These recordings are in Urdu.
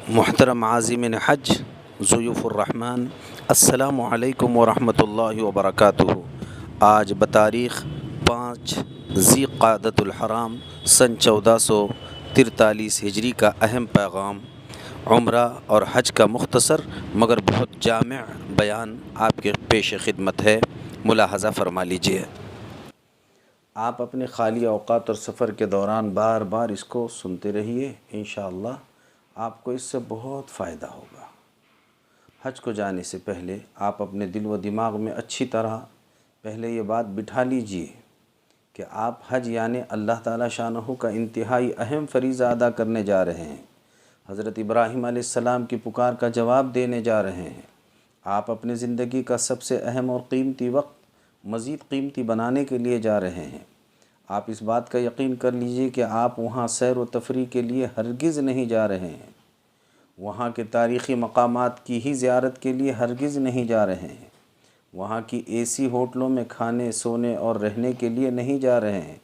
محترم عازمین حج ضیوف الرحمن، السلام علیکم ورحمۃ اللہ وبرکاتہ۔ آج بتاریخ 5 ذی قعدۃ الحرام سن 1443 ہجری کا اہم پیغام، عمرہ اور حج کا مختصر مگر بہت جامع بیان آپ کے پیش خدمت ہے، ملاحظہ فرما لیجیے۔ آپ اپنے خالی اوقات اور سفر کے دوران بار بار اس کو سنتے رہیے، انشاءاللہ آپ کو اس سے بہت فائدہ ہوگا۔ حج کو جانے سے پہلے آپ اپنے دل و دماغ میں اچھی طرح پہلے یہ بات بٹھا لیجئے کہ آپ حج یعنی اللہ تعالیٰ شانہ کا انتہائی اہم فریضہ ادا کرنے جا رہے ہیں، حضرت ابراہیم علیہ السلام کی پکار کا جواب دینے جا رہے ہیں۔ آپ اپنے زندگی کا سب سے اہم اور قیمتی وقت مزید قیمتی بنانے کے لیے جا رہے ہیں۔ آپ اس بات کا یقین کر لیجئے کہ آپ وہاں سیر و تفریح کے لیے ہرگز نہیں جا رہے ہیں، وہاں کے تاریخی مقامات کی ہی زیارت کے لیے ہرگز نہیں جا رہے ہیں، وہاں کی اے سی ہوٹلوں میں کھانے سونے اور رہنے کے لیے نہیں جا رہے ہیں،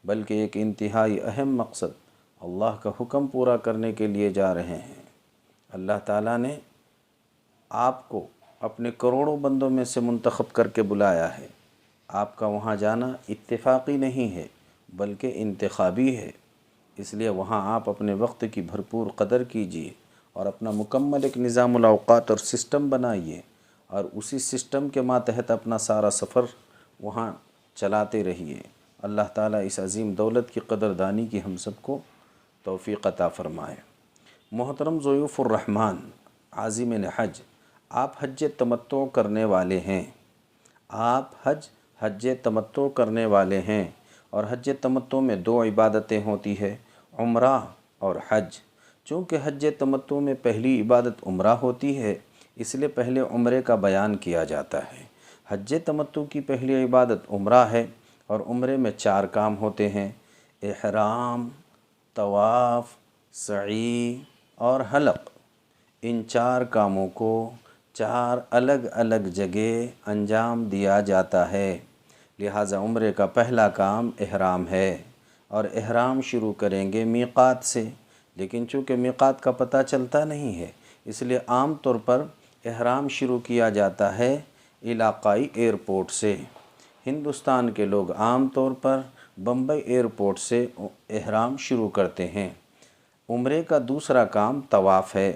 بلکہ ایک انتہائی اہم مقصد اللہ کا حکم پورا کرنے کے لیے جا رہے ہیں۔ اللہ تعالیٰ نے آپ کو اپنے کروڑوں بندوں میں سے منتخب کر کے بلایا ہے۔ آپ کا وہاں جانا اتفاقی نہیں ہے بلکہ انتخابی ہے، اس لیے وہاں آپ اپنے وقت کی بھرپور قدر کیجیے اور اپنا مکمل ایک نظام الاوقات اور سسٹم بنائیے، اور اسی سسٹم کے ماتحت اپنا سارا سفر وہاں چلاتے رہیے۔ اللہ تعالیٰ اس عظیم دولت کی قدردانی کی ہم سب کو توفیق عطا فرمائے۔ محترم ضیوف الرحمن، عازمین حج، آپ حج تمتع کرنے والے ہیں۔ آپ حج تمتع کرنے والے ہیں، اور حج تمتع میں 2 عبادتیں ہوتی ہے، عمرہ اور حج۔ چونکہ حج تمتع میں پہلی عبادت عمرہ ہوتی ہے، اس لیے پہلے عمرے کا بیان کیا جاتا ہے۔ حج تمتع کی پہلی عبادت عمرہ ہے، اور عمرے میں 4 کام ہوتے ہیں: احرام، طواف، سعی اور حلق۔ ان 4 کاموں کو 4 الگ الگ جگہ انجام دیا جاتا ہے، لہٰذا عمرے کا پہلا کام احرام ہے، اور احرام شروع کریں گے میقات سے، لیکن چونکہ میقات کا پتہ چلتا نہیں ہے، اس لیے عام طور پر احرام شروع کیا جاتا ہے علاقائی ایئرپورٹ سے۔ ہندوستان کے لوگ عام طور پر بمبئی ایئرپورٹ سے احرام شروع کرتے ہیں۔ عمرے کا دوسرا کام طواف ہے،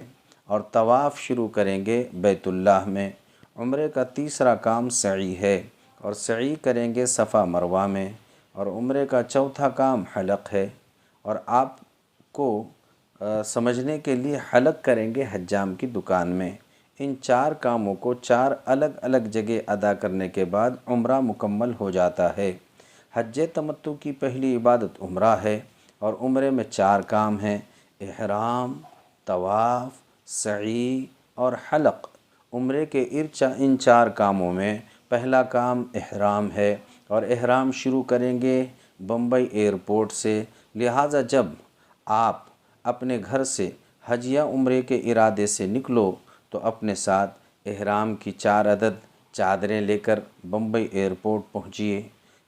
اور طواف شروع کریں گے بیت اللہ میں۔ عمرے کا تیسرا کام سعی ہے، اور سعی کریں گے صفا مروہ میں، اور عمرے کا چوتھا کام حلق ہے، اور آپ کو سمجھنے کے لیے حلق کریں گے حجام کی دکان میں۔ ان 4 کاموں کو 4 الگ الگ جگہ ادا کرنے کے بعد عمرہ مکمل ہو جاتا ہے۔ حج تمتع کی پہلی عبادت عمرہ ہے، اور عمرے میں 4 کام ہیں: احرام، طواف، سعی اور حلق۔ عمرے کے ان 4 کاموں میں پہلا کام احرام ہے، اور احرام شروع کریں گے بمبئی ایئرپورٹ سے، لہٰذا جب آپ اپنے گھر سے حج یا عمرے کے ارادے سے نکلو تو اپنے ساتھ احرام کی 4 عدد چادریں لے کر بمبئی ایئرپورٹ پہنچیے۔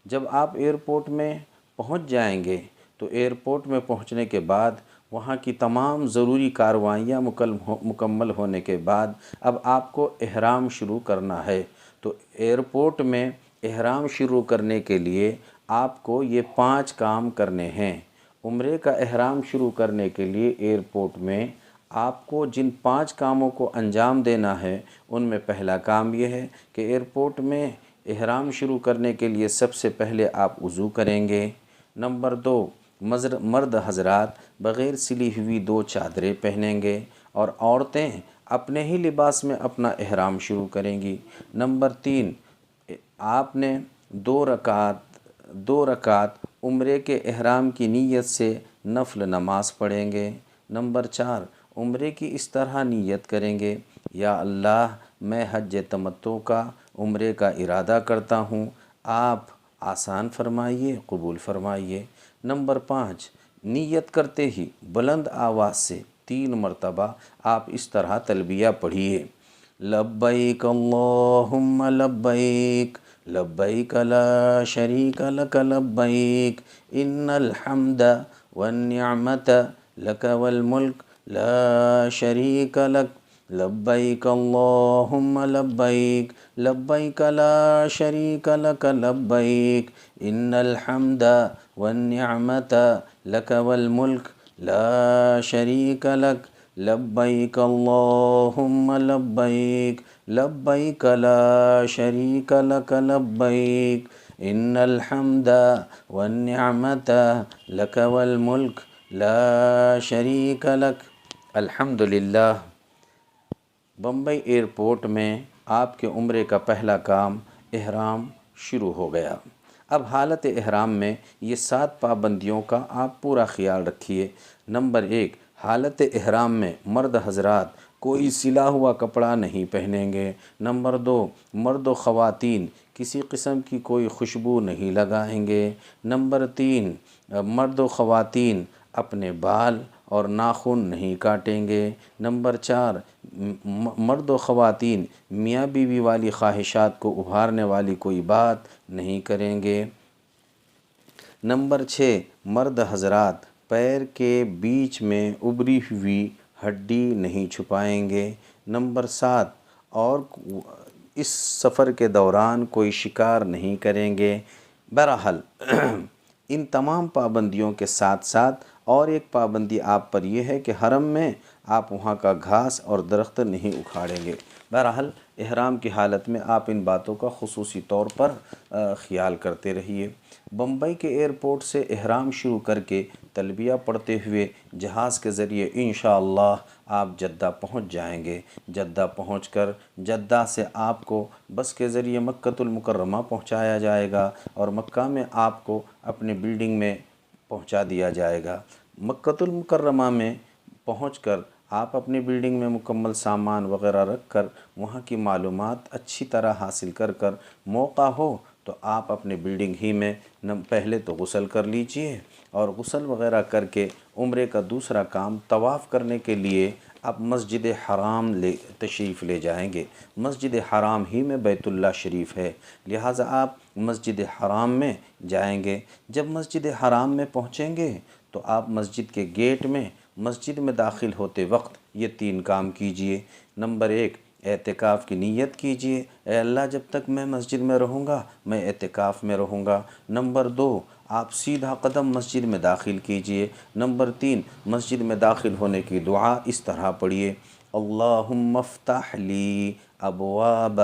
جب آپ ایئرپورٹ میں پہنچ جائیں گے تو ایئرپورٹ میں پہنچنے کے بعد وہاں کی تمام ضروری کارروائیاں مکمل ہونے کے بعد اب آپ کو احرام شروع کرنا ہے۔ تو ایئرپورٹ میں احرام شروع کرنے کے لیے آپ کو یہ 5 کام کرنے ہیں۔ عمرے کا احرام شروع کرنے کے لیے ایئرپورٹ میں آپ کو جن 5 کاموں کو انجام دینا ہے، ان میں پہلا کام یہ ہے کہ ایئرپورٹ میں احرام شروع کرنے کے لیے سب سے پہلے آپ وضو کریں گے۔ نمبر 2، مرد حضرات بغیر سلی ہوئی 2 چادریں پہنیں گے، اور عورتیں اپنے ہی لباس میں اپنا احرام شروع کریں گی۔ نمبر 3، آپ نے 2 رکعت عمرے کے احرام کی نیت سے نفل نماز پڑھیں گے۔ نمبر 4، عمرے کی اس طرح نیت کریں گے: یا اللہ، میں حج تمتع کا عمرے کا ارادہ کرتا ہوں، آپ آسان فرمائیے، قبول فرمائیے۔ نمبر 5، نیت کرتے ہی بلند آواز سے 3 مرتبہ آپ اس طرح تلبیہ پڑھیے: لبیک اللہم لبیک، لبیک لا شریک لک لبیک، ان الحمد والنعمت لک والملک لا شريك لك لبيك اللهم لبيك لبيك لا شريك لك لبيك إن الحمد والنعمة لك والملك لا شريك لك لبيك اللهم لبيك لبيك لا شريك لك لبيك إن الحمد والنعمة لك والملك لا شریک لک۔ الحمدللہ، بمبئی ایئرپورٹ میں آپ کے عمرے کا پہلا کام احرام شروع ہو گیا۔ اب حالت احرام میں یہ 7 پابندیوں کا آپ پورا خیال رکھیے۔ نمبر 1، حالت احرام میں مرد حضرات کوئی سلا ہوا کپڑا نہیں پہنیں گے۔ نمبر 2، مرد و خواتین کسی قسم کی کوئی خوشبو نہیں لگائیں گے۔ نمبر 3، مرد و خواتین اپنے بال اور ناخن نہیں کاٹیں گے۔ نمبر 4، مرد و خواتین میاں بیوی والی خواہشات کو ابھارنے والی کوئی بات نہیں کریں گے۔ نمبر 6، مرد حضرات پیر کے بیچ میں ابری ہوئی ہڈی نہیں چھپائیں گے۔ نمبر 7، اور اس سفر کے دوران کوئی شکار نہیں کریں گے۔ بہرحال ان تمام پابندیوں کے ساتھ ساتھ اور ایک پابندی آپ پر یہ ہے کہ حرم میں آپ وہاں کا گھاس اور درخت نہیں اکھاڑیں گے۔ بہرحال احرام کی حالت میں آپ ان باتوں کا خصوصی طور پر خیال کرتے رہیے۔ بمبئی کے ایئرپورٹ سے احرام شروع کر کے تلبیہ پڑھتے ہوئے جہاز کے ذریعے انشاءاللہ آپ جدہ پہنچ جائیں گے۔ جدہ پہنچ کر جدہ سے آپ کو بس کے ذریعے مکۃ المکرمہ پہنچایا جائے گا اور مکہ میں آپ کو اپنے بلڈنگ میں پہنچا دیا جائے گا۔ مکۃ المکرمہ میں پہنچ کر آپ اپنی بلڈنگ میں مکمل سامان وغیرہ رکھ کر وہاں کی معلومات اچھی طرح حاصل کر موقع ہو تو آپ اپنے بلڈنگ ہی میں پہلے تو غسل کر لیجئے، اور غسل وغیرہ کر کے عمرے کا دوسرا کام طواف کرنے کے لیے آپ مسجد حرام تشریف لے جائیں گے۔ مسجد حرام ہی میں بیت اللہ شریف ہے، لہٰذا آپ مسجد حرام میں جائیں گے۔ جب مسجد حرام میں پہنچیں گے تو آپ مسجد کے گیٹ میں مسجد میں داخل ہوتے وقت یہ 3 کام کیجئے۔ نمبر 1، اعتکاف کی نیت کیجئے، اے اللہ جب تک میں مسجد میں رہوں گا میں اعتکاف میں رہوں گا۔ نمبر 2، آپ سیدھا قدم مسجد میں داخل کیجئے۔ نمبر 3، مسجد میں داخل ہونے کی دعا اس طرح پڑھیے، اللہم افتح لی ابواب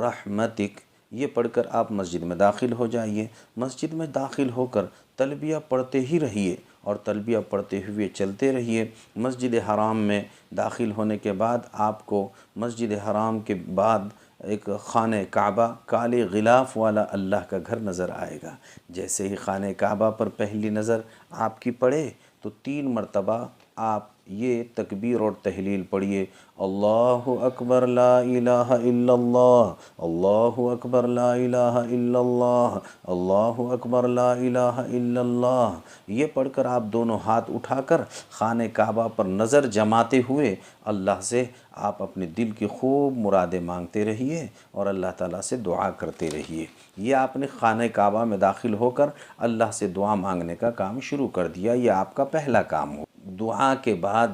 رحمتک۔ یہ پڑھ کر آپ مسجد میں داخل ہو جائیے۔ مسجد میں داخل ہو کر تلبیہ پڑھتے ہی رہیے اور تلبیہ پڑھتے ہوئے چلتے رہیے۔ مسجد حرام میں داخل ہونے کے بعد آپ کو مسجد حرام کے بعد ایک خانہ کعبہ کالے غلاف والا اللہ کا گھر نظر آئے گا۔ جیسے ہی خانہ کعبہ پر پہلی نظر آپ کی پڑے تو 3 مرتبہ آپ یہ تکبیر اور تحلیل پڑھیے، اللہ اکبر لا الہ الا اللہ، اللہ اکبر لا الہ الا اللہ، اللہ اکبر لا الہ الا اللہ۔ یہ پڑھ کر آپ دونوں ہاتھ اٹھا کر خانہ کعبہ پر نظر جماتے ہوئے اللہ سے آپ اپنے دل کی خوب مرادیں مانگتے رہیے اور اللہ تعالیٰ سے دعا کرتے رہیے۔ یہ آپ نے خانہ کعبہ میں داخل ہو کر اللہ سے دعا مانگنے کا کام شروع کر دیا، یہ آپ کا پہلا کام ہو۔ دعا کے بعد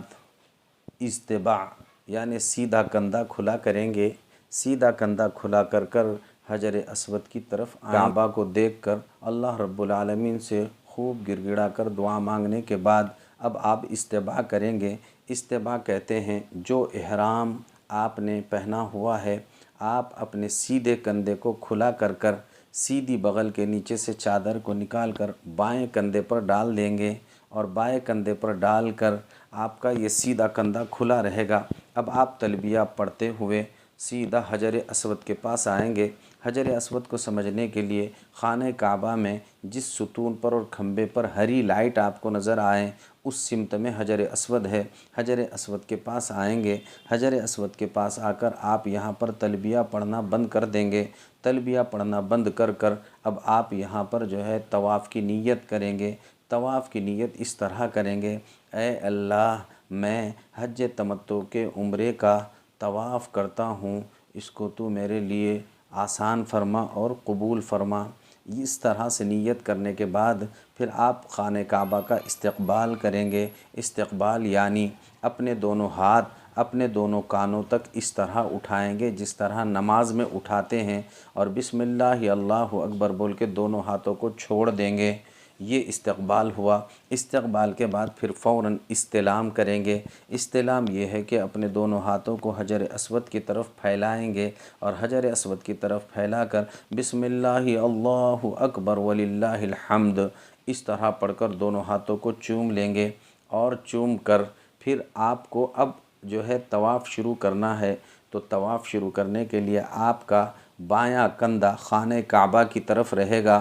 استباع یعنی سیدھا کندھا کھلا کریں گے۔ سیدھا کندھا کھلا کر حجر اسود کی طرف کعبہ کو دیکھ کر اللہ رب العالمین سے خوب گڑ گڑا کر دعا مانگنے کے بعد اب آپ استباع کریں گے۔ استباع کہتے ہیں جو احرام آپ نے پہنا ہوا ہے آپ اپنے سیدھے کندھے کو کھلا کر سیدھی بغل کے نیچے سے چادر کو نکال کر بائیں کندھے پر ڈال دیں گے اور بائیں کندھے پر ڈال کر آپ کا یہ سیدھا کندھا کھلا رہے گا۔ اب آپ تلبیہ پڑھتے ہوئے سیدھا حجر اسود کے پاس آئیں گے۔ حجر اسود کو سمجھنے کے لیے خانہ کعبہ میں جس ستون پر اور کھمبے پر ہری لائٹ آپ کو نظر آئے اس سمت میں حجر اسود ہے۔ حجر اسود کے پاس آئیں گے۔ حجر اسود کے پاس آ کر آپ یہاں پر تلبیہ پڑھنا بند کر دیں گے۔ تلبیہ پڑھنا بند کر اب آپ یہاں پر جو ہے طواف کی نیت کریں گے۔ طواف کی نیت اس طرح کریں گے، اے اللہ میں حج تمتع کے عمرے کا طواف کرتا ہوں، اس کو تو میرے لیے آسان فرما اور قبول فرما۔ اس طرح سے نیت کرنے کے بعد پھر آپ خانہ کعبہ کا استقبال کریں گے۔ استقبال یعنی اپنے دونوں ہاتھ اپنے دونوں کانوں تک اس طرح اٹھائیں گے جس طرح نماز میں اٹھاتے ہیں، اور بسم اللہ اللہ اکبر بول کے دونوں ہاتھوں کو چھوڑ دیں گے۔ یہ استقبال ہوا۔ استقبال کے بعد پھر فوراً استلام کریں گے۔ استلام یہ ہے کہ اپنے دونوں ہاتھوں کو حجر اسود کی طرف پھیلائیں گے، اور حجر اسود کی طرف پھیلا کر بسم اللہ اللہ اکبر وللہ الحمد اس طرح پڑھ کر دونوں ہاتھوں کو چوم لیں گے، اور چوم کر پھر آپ کو اب جو ہے طواف شروع کرنا ہے۔ تو طواف شروع کرنے کے لیے آپ کا بایاں کندھا خانہ کعبہ کی طرف رہے گا،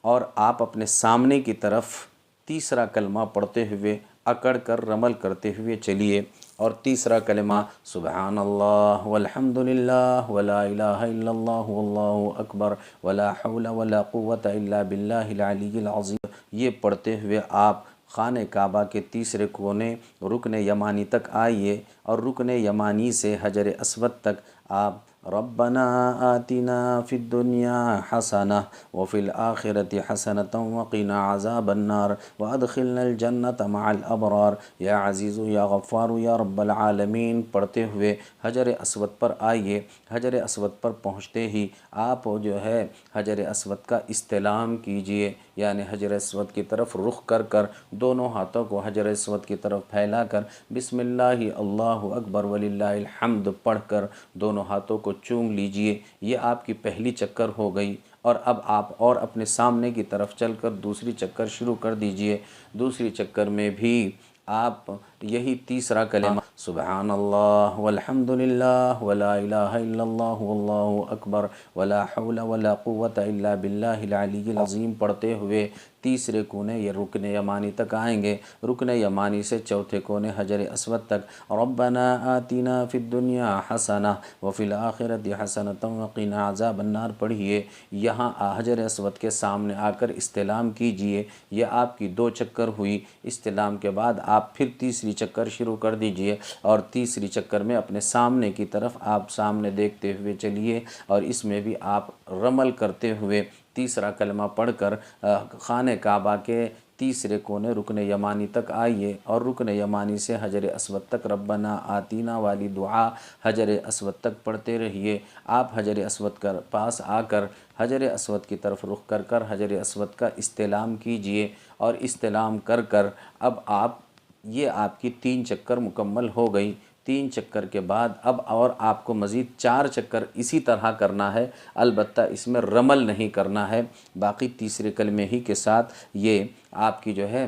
اور آپ اپنے سامنے کی طرف تیسرا کلمہ پڑھتے ہوئے اکڑ کر رمل کرتے ہوئے چلیے۔ اور تیسرا کلمہ سبحان اللہ والحمد للہ ولا الہ الا اللہ واللہ اکبر ولا حول ولا قوة الا باللہ العلی العظیم یہ پڑھتے ہوئے آپ خانہ کعبہ کے تیسرے کونے رکن یمانی تک آئیے، اور رکن یمانی سے حجر اسود تک آپ ربنا آتنا فی الدنیا حسنہ وفی الآخرۃ حسنۃ وقنا عذاب النار وادخلنا الجنۃ مع الابرار یا عزیز یا غفار یا رب العالمین پڑھتے ہوئے حجر اسود پر آئیے۔ حجر اسود پر پہنچتے ہی آپ جو ہے حجر اسود کا استلام کیجئے، یعنی حجر اسود کی طرف رخ کر کر دونوں ہاتھوں کو حجر اسود کی طرف پھیلا کر بسم اللہ اللہ اکبر وللہ الحمد پڑھ کر دونوں ہاتھوں کو چوم لیجئے۔ یہ آپ کی پہلی چکر ہو گئی، اور اب آپ اور اپنے سامنے کی طرف چل کر دوسری چکر شروع کر دیجئے۔ دوسری چکر میں بھی آپ یہی تیسرا کلمہ سبحان اللہ والحمد للہ ولا الہ الا اللہ واللہ اکبر ولا حول ولا قوة الا باللہ العلی العظیم پڑھتے ہوئے تیسرے کونے یہ رکن یمانی تک آئیں گے۔ رکن یمانی سے چوتھے کونے حجر اسود تک ربنا آتنا فی الدنیا حسنہ وفی الآخرۃ حسنۃ وقنا عذاب النار پڑھیے۔ یہاں حجر اسود کے سامنے آ کر استلام کیجئے۔ یہ آپ کی دو چکر ہوئی۔ استلام کے بعد آپ پھر تیسری چکر شروع کر دیجئے، اور تیسری چکر میں اپنے سامنے کی طرف آپ سامنے دیکھتے ہوئے چلیے، اور اس میں بھی آپ رمل کرتے ہوئے تیسرا کلمہ پڑھ کر خانہ کعبہ کے تیسرے کونے رکن یمانی تک آئیے، اور رکن یمانی سے حجر اسود تک ربنا آتینا والی دعا حجر اسود تک پڑھتے رہیے۔ آپ حجر اسود کے پاس آ کر حجر اسود کی طرف رخ کر کر حجر اسود کا استلام کیجئے، اور استلام کر کر اب یہ آپ کی 3 چکر مکمل ہو گئی۔ 3 چکر کے بعد اب اور آپ کو مزید 4 چکر اسی طرح کرنا ہے، البتہ اس میں رمل نہیں کرنا ہے۔ باقی تیسرے کلمے ہی کے ساتھ یہ آپ کی جو ہے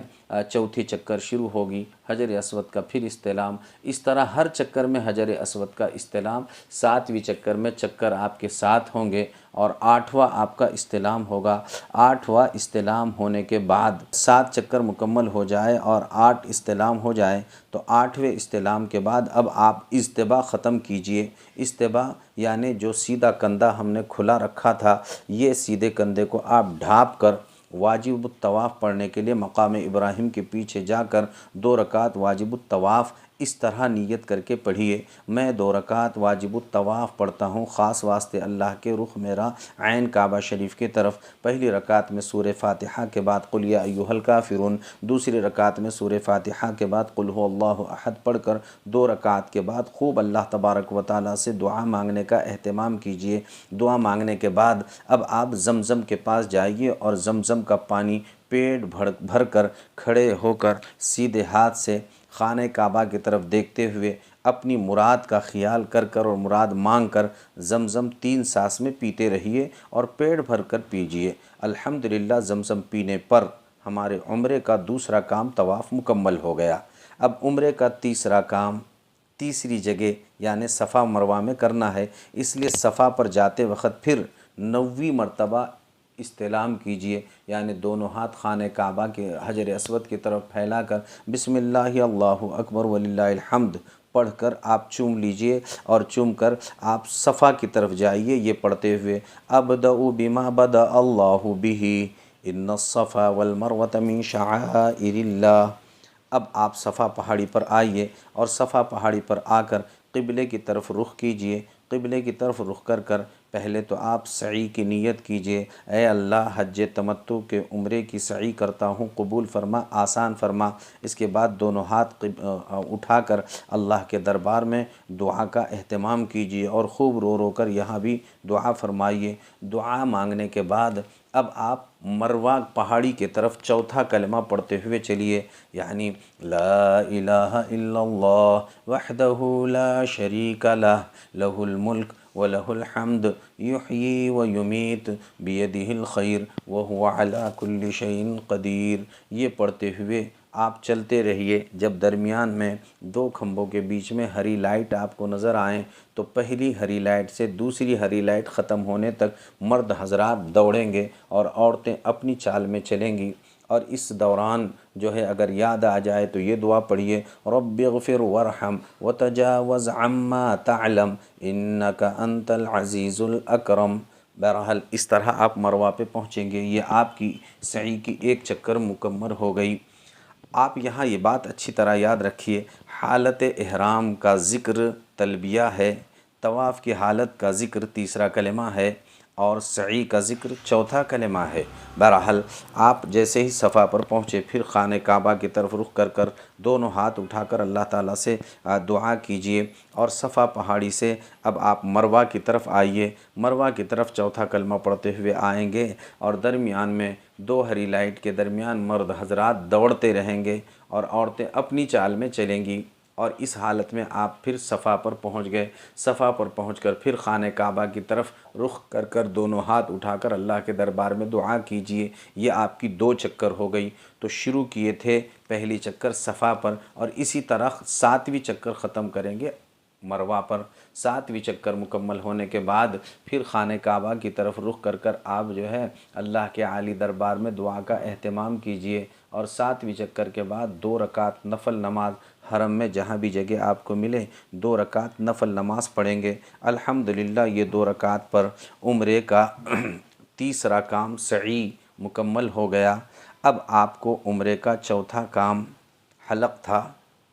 چوتھی چکر شروع ہوگی، حجر اسود کا پھر استلام۔ اس طرح ہر چکر میں حجر اسود کا استلام، 7ویں چکر میں چکر آپ کے 7 ہوں گے، اور 8واں آپ کا استلام ہوگا۔ 8واں استلام ہونے کے بعد 7 چکر مکمل ہو جائے اور 8 استلام ہو جائے تو 8ویں استلام کے بعد اب آپ اجتباء ختم کیجئے۔ اجتباء یعنی جو سیدھا کندھا ہم نے کھلا رکھا تھا، یہ سیدھے کندھے کو آپ ڈھانپ کر واجب الطواف پڑھنے کے لیے مقام ابراہیم کے پیچھے جا کر 2 رکعت واجب الطواف اس طرح نیت کر کے پڑھیے، میں 2 رکعت واجب الطواف پڑھتا ہوں خاص واسطے اللہ کے، رخ میرا عین کعبہ شریف کی طرف۔ پہلی رکعت میں سورہ فاتحہ کے بعد قل یا ایھا الکافرون، دوسری رکعت میں سورہ فاتحہ کے بعد قل ھو اللہ احد پڑھ کر 2 رکعت کے بعد خوب اللہ تبارک و تعالیٰ سے دعا مانگنے کا اہتمام کیجئے۔ دعا مانگنے کے بعد اب آپ زمزم کے پاس جائیے، اور زمزم کا پانی پیٹ بھر کر کھڑے ہو کر سیدھے ہاتھ سے خانہ کعبہ کی طرف دیکھتے ہوئے اپنی مراد کا خیال کر کر اور مراد مانگ کر زمزم 3 سانس میں پیتے رہیے اور پیٹ بھر کر پیجئے۔ الحمدللہ زمزم پینے پر ہمارے عمرے کا دوسرا کام طواف مکمل ہو گیا۔ اب عمرے کا تیسرا کام تیسری جگہ یعنی صفا مروہ میں کرنا ہے، اس لیے صفا پر جاتے وقت پھر 9ویں مرتبہ استلام کیجئے، یعنی دونوں ہاتھ خانہ کعبہ کے حجر اسود کی طرف پھیلا کر بسم اللہ اللہ اکبر وللہ الحمد پڑھ کر آپ چوم لیجئے، اور چوم کر آپ صفا کی طرف جائیے یہ پڑھتے ہوئے ابدأ بما بدأ اللہ بہ ان الصفا والمروۃ من شعائر اللہ۔ اب آپ صفا پہاڑی پر آئیے، اور صفا پہاڑی پر آ کر قبلے کی طرف رخ کیجئے، قبلے کی طرف رخ کر کر پہلے تو آپ سعی کی نیت کیجئے، اے اللہ حج تمتع کے عمرے کی سعی کرتا ہوں، قبول فرما، آسان فرما۔ اس کے بعد دونوں ہاتھ اٹھا کر اللہ کے دربار میں دعا کا اہتمام کیجئے اور خوب رو رو کر یہاں بھی دعا فرمائیے۔ دعا مانگنے کے بعد اب آپ مروہ پہاڑی کی طرف چوتھا کلمہ پڑھتے ہوئے چلیے، یعنی لا الہ الا اللہ وحدہ لا شریک لہ لہ الملک وَلَهُ الْحَمْدُ يُحْيِي وَيُمِيتُ بِيَدِهِ الْخَيْرُ وَهُوَ عَلَى كُلِّ شَيْءٍ قَدِيرٌ۔ یہ پڑھتے ہوئے آپ چلتے رہیے۔ جب درمیان میں دو کھمبوں کے بیچ میں ہری لائٹ آپ کو نظر آئیں تو پہلی ہری لائٹ سے دوسری ہری لائٹ ختم ہونے تک مرد حضرات دوڑیں گے اور عورتیں اپنی چال میں چلیں گی، اور اس دوران جو ہے اگر یاد آ جائے تو یہ دعا پڑھیے، رب اغفر وارحم وتجاوز عما تعلم انک انت العزیز الاکرم۔ بہرحال اس طرح آپ مروہ پہ پہنچیں گے۔ یہ آپ کی سعی کی ایک چکر مکمل ہو گئی۔ آپ یہاں یہ بات اچھی طرح یاد رکھیے، حالت احرام کا ذکر تلبیہ ہے، طواف کی حالت کا ذکر تیسرا کلمہ ہے، اور سعی کا ذکر چوتھا کلمہ ہے۔ بہرحال آپ جیسے ہی صفا پر پہنچے پھر خانہ کعبہ کی طرف رخ کر کر دونوں ہاتھ اٹھا کر اللہ تعالیٰ سے دعا کیجئے، اور صفا پہاڑی سے اب آپ مروہ کی طرف آئیے۔ مروہ کی طرف چوتھا کلمہ پڑھتے ہوئے آئیں گے، اور درمیان میں دو ہری لائٹ کے درمیان مرد حضرات دوڑتے رہیں گے اور عورتیں اپنی چال میں چلیں گی، اور اس حالت میں آپ پھر صفا پر پہنچ گئے۔ صفا پر پہنچ کر پھر خانہ کعبہ کی طرف رخ کر کر دونوں ہاتھ اٹھا کر اللہ کے دربار میں دعا کیجئے۔ یہ آپ کی دو چکر ہو گئی۔ تو شروع کیے تھے پہلی چکر صفا پر، اور اسی طرح ساتویں چکر ختم کریں گے مروہ پر۔ ساتویں چکر مکمل ہونے کے بعد پھر خانہ کعبہ کی طرف رخ کر کر آپ جو ہے اللہ کے عالی دربار میں دعا کا اہتمام کیجئے، اور ساتویں چکر کے بعد 2 رکعت نفل نماز حرم میں جہاں بھی جگہ آپ کو ملے 2 رکعت نفل نماز پڑھیں گے۔ الحمدللہ یہ 2 رکعت پر عمرے کا تیسرا کام سعی مکمل ہو گیا۔ اب آپ کو عمرے کا چوتھا کام حلق تھا،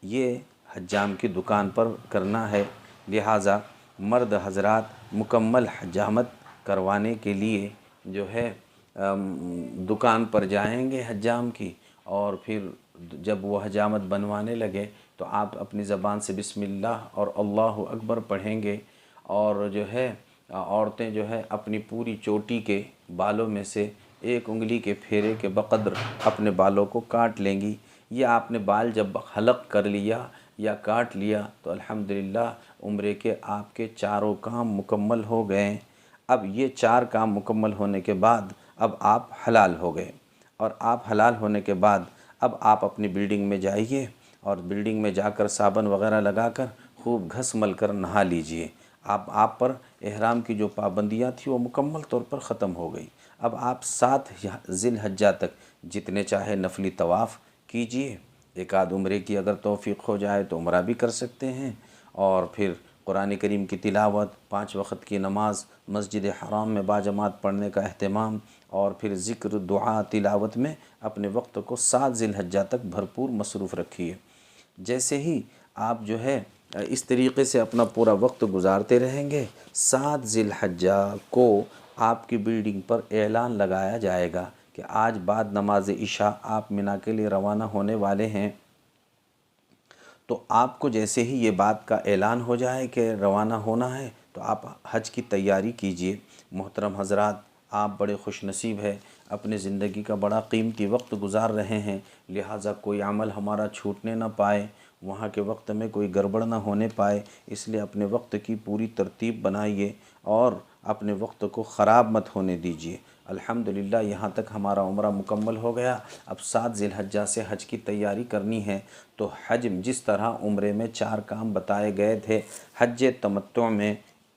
یہ حجام کی دکان پر کرنا ہے، لہٰذا مرد حضرات مکمل حجامت کروانے کے لیے جو ہے دکان پر جائیں گے حجام کی، اور پھر جب وہ حجامت بنوانے لگے تو آپ اپنی زبان سے بسم اللہ اور اللہ اکبر پڑھیں گے، اور جو ہے عورتیں جو ہے اپنی پوری چوٹی کے بالوں میں سے ایک انگلی کے پھیرے کے بقدر اپنے بالوں کو کاٹ لیں گی۔ یہ آپ نے بال جب حلق کر لیا یا کاٹ لیا تو الحمدللہ عمرے کے آپ کے چاروں کام مکمل ہو گئے۔ اب یہ 4 کام مکمل ہونے کے بعد اب آپ حلال ہو گئے، اور آپ حلال ہونے کے بعد اب آپ اپنی بلڈنگ میں جائیے، اور بلڈنگ میں جا کر صابن وغیرہ لگا کر خوب گھس مل کر نہا لیجئے۔ آپ پر احرام کی جو پابندیاں تھیں وہ مکمل طور پر ختم ہو گئی۔ اب آپ 7 ذی الحجہ تک جتنے چاہے نفلی طواف کیجئے، ایک آدھ عمرے کی اگر توفیق ہو جائے تو عمرہ بھی کر سکتے ہیں، اور پھر قرآن کریم کی تلاوت، 5 وقت کی نماز، مسجد حرام میں باجماعت پڑھنے کا اہتمام، اور پھر ذکر دعا تلاوت میں اپنے وقت کو 7 ذی الحجہ تک بھرپور مصروف رکھیے۔ جیسے ہی آپ جو ہے اس طریقے سے اپنا پورا وقت گزارتے رہیں گے، 7 ذی الحجہ کو آپ کی بلڈنگ پر اعلان لگایا جائے گا کہ آج بعد نماز عشاء آپ مینا کے لیے روانہ ہونے والے ہیں۔ تو آپ کو جیسے ہی یہ بات کا اعلان ہو جائے کہ روانہ ہونا ہے تو آپ حج کی تیاری کیجئے۔ محترم حضرات، آپ بڑے خوش نصیب ہیں، اپنے زندگی کا بڑا قیمتی وقت گزار رہے ہیں، لہٰذا کوئی عمل ہمارا چھوٹنے نہ پائے، وہاں کے وقت میں کوئی گڑبڑ نہ ہونے پائے، اس لیے اپنے وقت کی پوری ترتیب بنائیے اور اپنے وقت کو خراب مت ہونے دیجیے۔ الحمدللہ یہاں تک ہمارا عمرہ مکمل ہو گیا۔ اب 7 ذی الحجہ سے حج کی تیاری کرنی ہے۔ تو حج جس طرح عمرے میں 4 کام بتائے گئے تھے حج تمتع میں،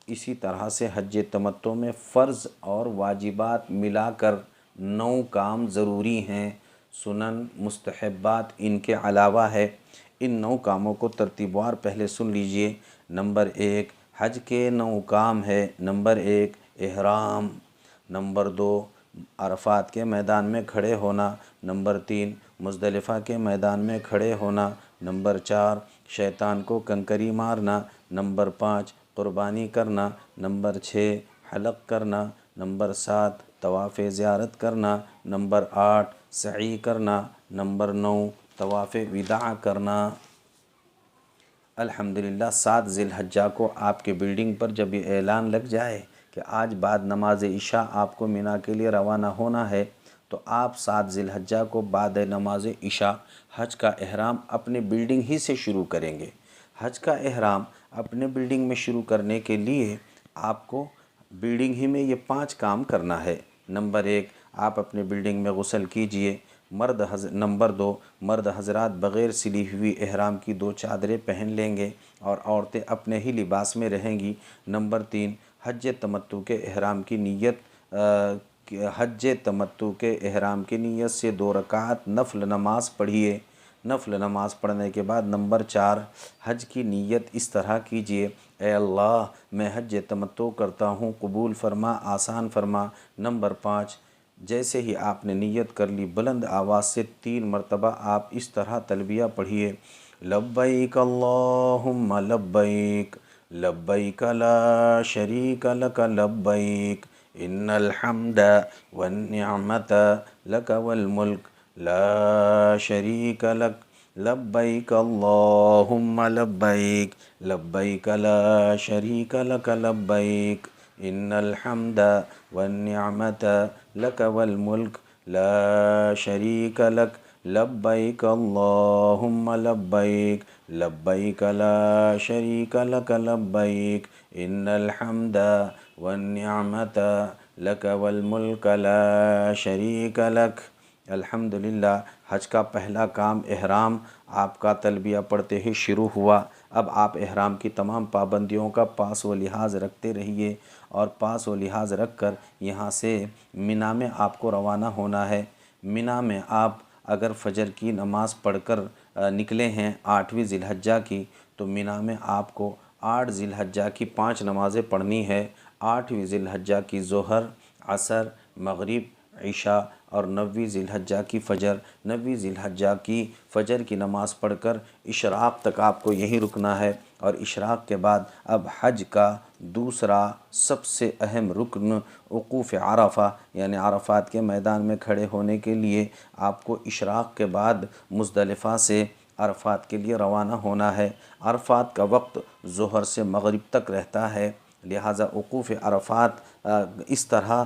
اسی طرح سے حج تمتع میں فرض اور واجبات ملا کر 9 کام ضروری ہیں، سنن مستحبات ان کے علاوہ ہے۔ ان 9 کاموں کو ترتیب وار پہلے سن لیجئے۔ نمبر 1 حج کے 9 کام ہے۔ نمبر 1 احرام، نمبر 2 عرفات کے میدان میں کھڑے ہونا، نمبر 3 مزدلفہ کے میدان میں کھڑے ہونا، نمبر 4 شیطان کو کنکری مارنا، نمبر 5 قربانی کرنا، نمبر 6 حلق کرنا، نمبر 7 طواف زیارت کرنا، نمبر 8 سعی کرنا، نمبر 9 طواف وداع کرنا۔ الحمدللہ 7 ذی الحجہ کو آپ کے بلڈنگ پر جب یہ اعلان لگ جائے کہ آج بعد نماز عشاء آپ کو مینا کے لیے روانہ ہونا ہے، تو آپ 7 ذی الحجہ کو بعد نماز عشاء حج کا احرام اپنے بلڈنگ ہی سے شروع کریں گے۔ حج کا احرام اپنے بلڈنگ میں شروع کرنے کے لیے آپ کو بلڈنگ ہی میں یہ 5 کام کرنا ہے۔ نمبر 1 آپ اپنے بلڈنگ میں غسل کیجئے۔ نمبر 2 مرد حضرات بغیر سلی ہوئی احرام کی 2 چادریں پہن لیں گے اور عورتیں اپنے ہی لباس میں رہیں گی۔ نمبر 3 حج تمتع کے احرام کی نیت سے 2 رکعت نفل نماز پڑھیے۔ نفل نماز پڑھنے کے بعد نمبر 4 حج کی نیت اس طرح کیجئے، اے اللہ میں حج تمتع کرتا ہوں، قبول فرما، آسان فرما۔ نمبر 5 جیسے ہی آپ نے نیت کر لی بلند آواز سے 3 مرتبہ آپ اس طرح تلبیہ پڑھیے، لبیک اللہم لبیک، لبیک لا شریک لک لبیک، ان الحمد والنعمت لک والملک لا شریک لک، لبیک اللہم لبیک، لبیک لا شریک لک لبیک، ان الحمد والنعمت لک والملک لا شریک لک، لبیک اللہم لبیک، لبیک لا شریک لک لبیک، ان الحمد والنعمت لک والملک لا شریک لک۔ الحمدللہ حج کا پہلا کام احرام آپ کا تلبیہ پڑھتے ہی شروع ہوا۔ اب آپ احرام کی تمام پابندیوں کا پاس و لحاظ رکھتے رہیے اور پاس و لحاظ رکھ کر یہاں سے مینا میں آپ کو روانہ ہونا ہے۔ مینا میں آپ اگر فجر کی نماز پڑھ کر نکلے ہیں 8ویں ذی الحجہ کی، تو مینا میں آپ کو 8 ذی الحجہ کی 5 نمازیں پڑھنی ہے۔ 8ویں ذی الحجہ کی ظہر، عصر، مغرب، عشاء اور 9ویں ذی الحجہ کی فجر۔ 9ویں ذی الحجہ کی فجر کی نماز پڑھ کر اشراق تک آپ کو یہیں رکنا ہے، اور اشراق کے بعد اب حج کا دوسرا سب سے اہم رکن وقوف عرفہ، یعنی عرفات کے میدان میں کھڑے ہونے کے لیے آپ کو اشراق کے بعد مزدلفہ سے عرفات کے لیے روانہ ہونا ہے۔ عرفات کا وقت ظہر سے مغرب تک رہتا ہے، لہٰذا وقوف عرفات اس طرح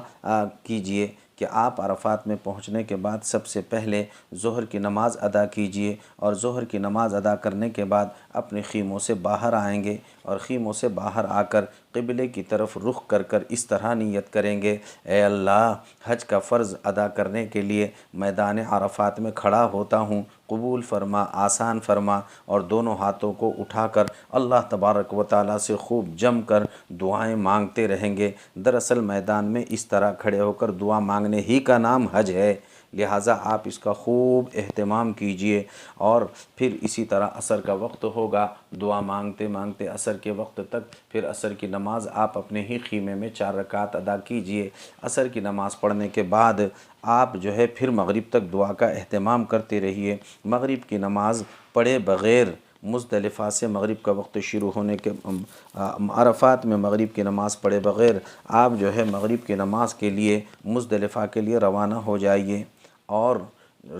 کیجئے کہ آپ عرفات میں پہنچنے کے بعد سب سے پہلے ظہر کی نماز ادا کیجئے، اور ظہر کی نماز ادا کرنے کے بعد اپنے خیموں سے باہر آئیں گے، اور خیموں سے باہر آ کر قبلے کی طرف رخ کر کر اس طرح نیت کریں گے، اے اللہ حج کا فرض ادا کرنے کے لیے میدان عرفات میں کھڑا ہوتا ہوں، قبول فرما، آسان فرما، اور دونوں ہاتھوں کو اٹھا کر اللہ تبارک و تعالیٰ سے خوب جم کر دعائیں مانگتے رہیں گے۔ دراصل میدان میں اس طرح کھڑے ہو کر دعا مانگنے ہی کا نام حج ہے، لہٰذا آپ اس کا خوب اہتمام کیجئے۔ اور پھر اسی طرح عصر کا وقت ہوگا، دعا مانگتے مانگتے عصر کے وقت تک، پھر عصر کی نماز آپ اپنے ہی خیمے میں 4 رکعت ادا کیجئے۔ عصر کی نماز پڑھنے کے بعد آپ پھر مغرب تک دعا کا اہتمام کرتے رہیے۔ مغرب کی نماز پڑھے بغیر مزدلفہ سے مغرب کا وقت شروع ہونے کے عرفات میں مغرب کی نماز پڑھے بغیر آپ مغرب کی نماز کے لیے مزدلفہ کے لیے روانہ ہو جائیے، اور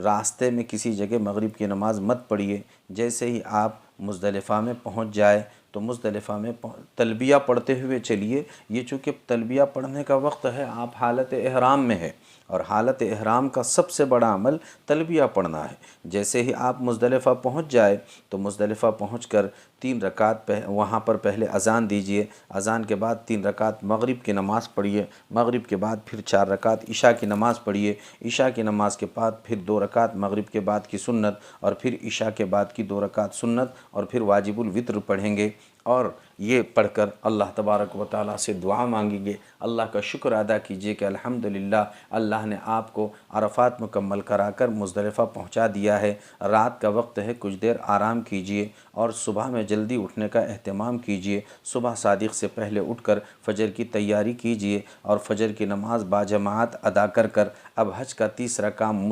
راستے میں کسی جگہ مغرب کی نماز مت پڑھیے۔ جیسے ہی آپ مزدلفہ میں پہنچ جائے تو مزدلفہ میں تلبیہ پڑھتے ہوئے چلیے۔ یہ چونکہ تلبیہ پڑھنے کا وقت ہے، آپ حالت احرام میں ہے، اور حالت احرام کا سب سے بڑا عمل تلبیہ پڑھنا ہے۔ جیسے ہی آپ مزدلفہ پہنچ جائے تو مزدلفہ پہنچ کر 3 رکعت وہاں پر پہلے اذان دیجئے، اذان کے بعد 3 رکعت مغرب کی نماز پڑھیے، مغرب کے بعد پھر 4 رکعت عشاء کی نماز پڑھیے، عشاء کی نماز کے بعد پھر 2 رکعت مغرب کے بعد کی سنت، اور پھر عشاء کے بعد کی 2 رکعت سنت، اور پھر واجب الوتر پڑھیں گے، اور یہ پڑھ کر اللہ تبارک و تعالیٰ سے دعا مانگیں گے، اللہ کا شکر ادا کیجئے کہ الحمدللہ اللہ نے آپ کو عرفات مکمل کرا کر مزدلفہ پہنچا دیا ہے۔ رات کا وقت ہے، کچھ دیر آرام کیجئے اور صبح میں جلدی اٹھنے کا اہتمام کیجئے۔ صبح صادق سے پہلے اٹھ کر فجر کی تیاری کیجئے، اور فجر کی نماز باجماعت ادا کر کر اب حج کا تیسرا کام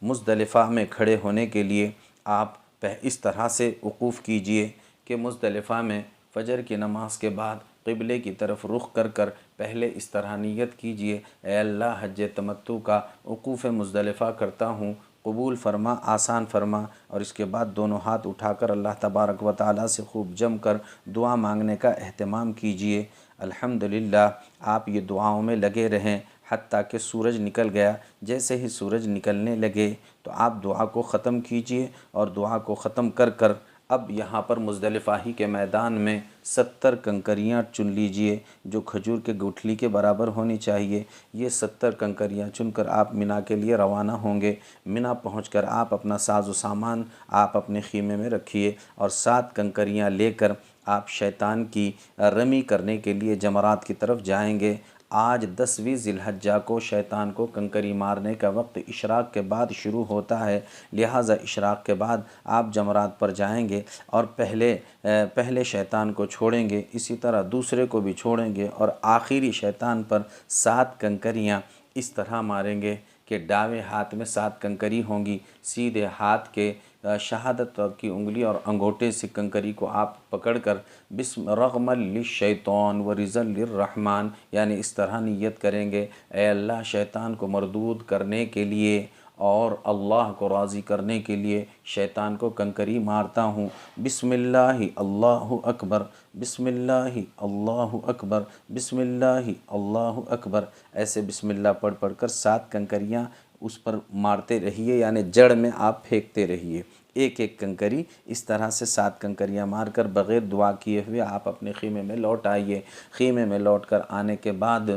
مزدلفہ میں کھڑے ہونے کے لیے آپ اس طرح سے وقوف کیجئے کہ مزدلفہ میں فجر کی نماز کے بعد قبلے کی طرف رخ کر کر پہلے اس طرح نیت کیجئے، اے اللہ حج تمتع کا وقوف مزدلفہ کرتا ہوں، قبول فرما، آسان فرما، اور اس کے بعد دونوں ہاتھ اٹھا کر اللہ تبارک و تعالیٰ سے خوب جم کر دعا مانگنے کا اہتمام کیجئے۔ الحمدللہ آپ یہ دعاؤں میں لگے رہیں حتیٰ کہ سورج نکل گیا۔ جیسے ہی سورج نکلنے لگے تو آپ دعا کو ختم کیجئے، اور دعا کو ختم کر کر اب یہاں پر مزدلفہ ہی کے میدان میں 70 کنکریاں چن لیجئے جو کھجور کے گٹھلی کے برابر ہونی چاہیے۔ یہ 70 کنکریاں چن کر آپ منا کے لیے روانہ ہوں گے۔ منا پہنچ کر آپ اپنا ساز و سامان آپ اپنے خیمے میں رکھیے، اور 7 کنکریاں لے کر آپ شیطان کی رمی کرنے کے لیے جمرات کی طرف جائیں گے۔ آج 10ویں ذی الحجہ کو شیطان کو کنکری مارنے کا وقت اشراق کے بعد شروع ہوتا ہے، لہٰذا اشراق کے بعد آپ جمرات پر جائیں گے اور پہلے شیطان کو چھوڑیں گے، اسی طرح دوسرے کو بھی چھوڑیں گے، اور آخری شیطان پر 7 کنکریاں اس طرح ماریں گے کہ دائیں ہاتھ میں 7 کنکری ہوں گی، سیدھے ہاتھ کے شہادت کی انگلی اور انگوٹھے سے کنکری کو آپ پکڑ کر بسم رغما للشیطان ورضا للرحمن، یعنی اس طرح نیت کریں گے، اے اللہ شیطان کو مردود کرنے کے لیے اور اللہ کو راضی کرنے کے لیے شیطان کو کنکری مارتا ہوں، بسم اللہ اللہ اکبر، بسم اللہ اللہ اکبر، بسم اللہ اللہ اکبر، ایسے بسم اللہ پڑھ پڑھ کر 7 کنکریاں اس پر مارتے رہیے، یعنی جڑ میں آپ پھینکتے رہیے، ایک ایک کنکری اس طرح سے 7 کنکریاں مار کر بغیر دعا کیے ہوئے آپ اپنے خیمے میں لوٹ آئیے۔ خیمے میں لوٹ کر آنے کے بعد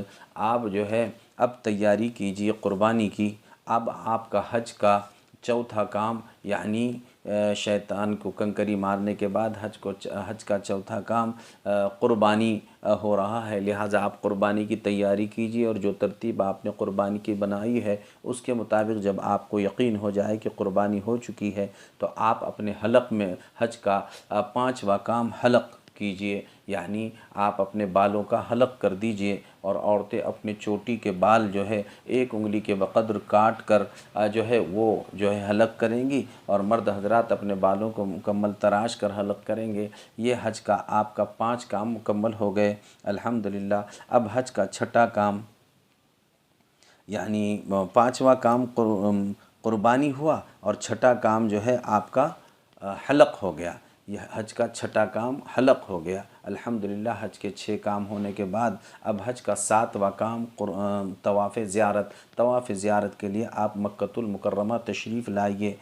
آپ جو ہے اب تیاری کیجیے قربانی کی۔ اب آپ کا حج کا چوتھا کام، یعنی شیطان کو کنکری مارنے کے بعد حج کا چوتھا کام قربانی ہو رہا ہے، لہٰذا آپ قربانی کی تیاری کیجیے، اور جو ترتیب آپ نے قربانی کی بنائی ہے اس کے مطابق جب آپ کو یقین ہو جائے کہ قربانی ہو چکی ہے تو آپ اپنے حلق میں حج کا 5واں کام حلق کیجئے، یعنی آپ اپنے بالوں کا حلق کر دیجئے، اور عورتیں اپنے چوٹی کے بال جو ہے 1 انگلی کے بقدر کاٹ کر جو ہے وہ جو ہے حلق کریں گی، اور مرد حضرات اپنے بالوں کو مکمل تراش کر حلق کریں گے۔ یہ حج کا آپ کا 5 کام مکمل ہو گئے الحمدللہ۔ اب حج کا چھٹا کام، یعنی 5واں کام قربانی ہوا، اور چھٹا کام جو ہے آپ کا حلق ہو گیا۔ یہ حج کا چھٹا کام حلق ہو گیا الحمدللہ۔ حج کے 6 کام ہونے کے بعد اب حج کا 7واں کام طواف زیارت۔ طواف زیارت کے لیے آپ مکۃ المکرمہ تشریف لائیے۔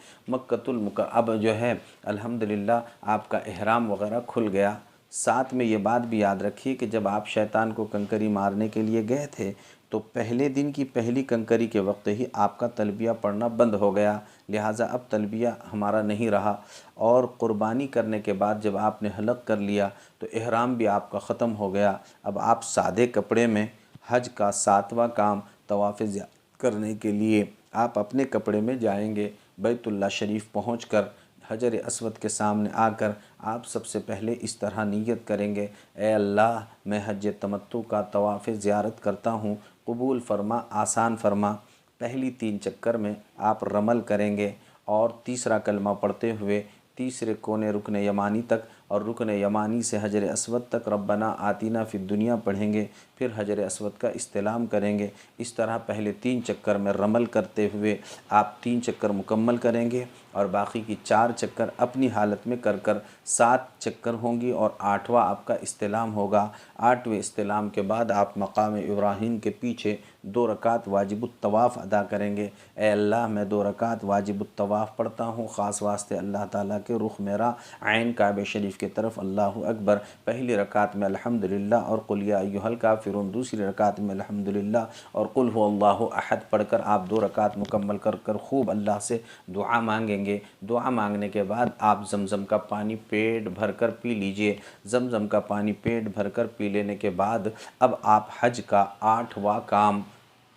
اب جو ہے الحمدللہ آپ کا احرام وغیرہ کھل گیا۔ ساتھ میں یہ بات بھی یاد رکھیے کہ جب آپ شیطان کو کنکری مارنے کے لیے گئے تھے تو پہلے دن کی پہلی کنکری کے وقت ہی آپ کا تلبیہ پڑھنا بند ہو گیا، لہٰذا اب تلبیہ ہمارا نہیں رہا، اور قربانی کرنے کے بعد جب آپ نے حلق کر لیا تو احرام بھی آپ کا ختم ہو گیا۔ اب آپ سادے کپڑے میں حج کا 7واں کام طواف زیارت کرنے کے لیے آپ اپنے کپڑے میں جائیں گے۔ بیت اللہ شریف پہنچ کر حجر اسود کے سامنے آ کر آپ سب سے پہلے اس طرح نیت کریں گے، اے اللہ میں حج تمتع کا طواف زیارت کرتا ہوں، قبول فرما، آسان فرما۔ پہلی 3 چکر میں آپ رمل کریں گے، اور تیسرا کلمہ پڑھتے ہوئے تیسرے کونے رکن یمانی تک اور رکن یمانی سے حجر اسود تک ربنا آتینا فی الدنیا پڑھیں گے، پھر حجر اسود کا استلام کریں گے۔ اس طرح پہلے 3 چکر میں رمل کرتے ہوئے آپ 3 چکر مکمل کریں گے، اور باقی کی 4 چکر اپنی حالت میں کر کر 7 چکر ہوں گی، اور 8واں آپ کا استلام ہوگا۔ 8ویں استلام کے بعد آپ مقام ابراہیم کے پیچھے 2 رکعت واجب الطواف ادا کریں گے۔ اے اللہ میں 2 رکعت واجب الطواف پڑھتا ہوں، خاص واسطے اللہ تعالیٰ کے رخ میرا عین کعبہ شریف کی طرف، اللہ اکبر۔ پہلی رکعت میں الحمدللہ اور قل یا ایھا الکافرون، دوسری رکعت میں الحمدللہ اور قل ھو اللہ احد پڑھ کر آپ 2 رکعت مکمل کر کر خوب اللہ سے دعا مانگیں گے۔ دعا مانگنے کے بعد آپ زمزم کا پانی پیٹ بھر کر پی لیجئے۔ زمزم کا پانی پیٹ بھر کر پی لینے کے بعد اب آپ حج کا 8واں کام